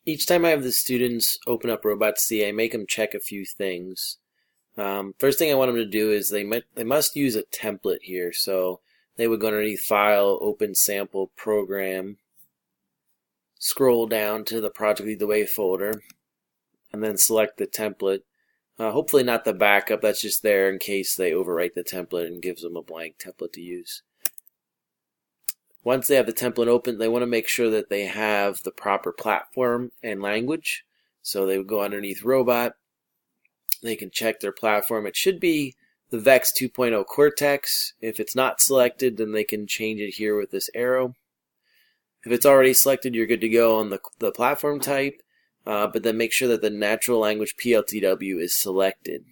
Each time I have the students open up Robot.c, I make them check a few things. First thing I want them to do is they must use a template here. So they would go underneath File, Open Sample Program, scroll down to the Project Lead the Way folder, and then select the template. Hopefully not the backup, that's just there in case they overwrite the template and gives them a blank template to use. Once they have the template open, they want to make sure that they have the proper platform and language. So they would go underneath Robot. They can check their platform. It should be the VEX 2.0 Cortex. If it's not selected, then they can change it here with this arrow. If it's already selected, you're good to go on the platform type, but then make sure that the natural language PLTW is selected.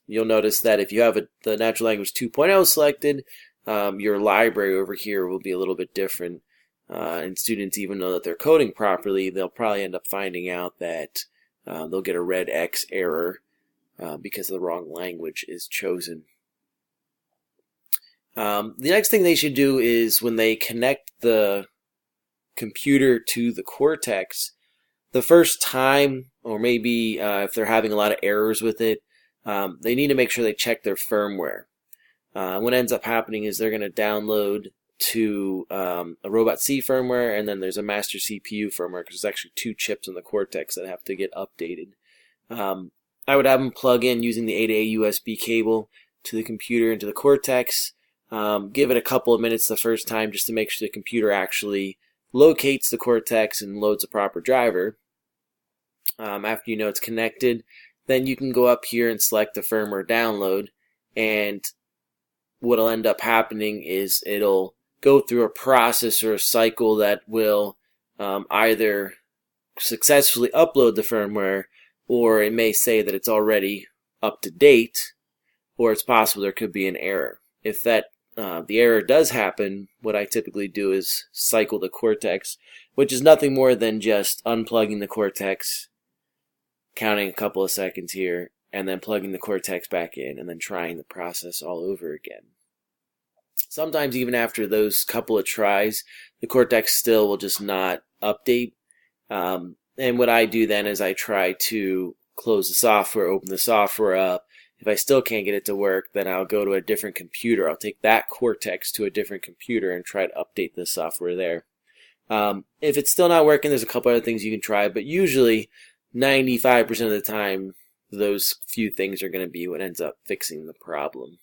You'll notice that if you have the natural language 2.0 selected, your library over here will be a little bit different. And students, even though that they're coding properly, they'll probably end up finding out that they'll get a red X error because the wrong language is chosen. The next thing they should do is when they connect the computer to the Cortex, the first time, or maybe if they're having a lot of errors with it, they need to make sure they check their firmware. What ends up happening is they're going to download to a Robot.c firmware, and then there's a master CPU firmware, because there's actually two chips in the Cortex that have to get updated. I would have them plug in using the 8A USB cable to the computer into the Cortex. Give it a couple of minutes the first time just to make sure the computer actually locates the Cortex and loads a proper driver. After you know it's connected, then you can go up here and select the firmware download, and what'll end up happening is it'll go through a process or a cycle that will either successfully upload the firmware, or it may say that it's already up to date, or it's possible there could be an error. If that the error does happen, what I typically do is cycle the Cortex, which is nothing more than just unplugging the Cortex, counting a couple of seconds here, and then plugging the Cortex back in, and then trying the process all over again. Sometimes even after those couple of tries, the Cortex still will just not update. And what I do then is I try to close the software, open the software up. If I still can't get it to work, then I'll go to a different computer. I'll take that Cortex to a different computer and try to update the software there. If it's still not working, there's a couple other things you can try, but usually 95% of the time, those few things are going to be what ends up fixing the problem.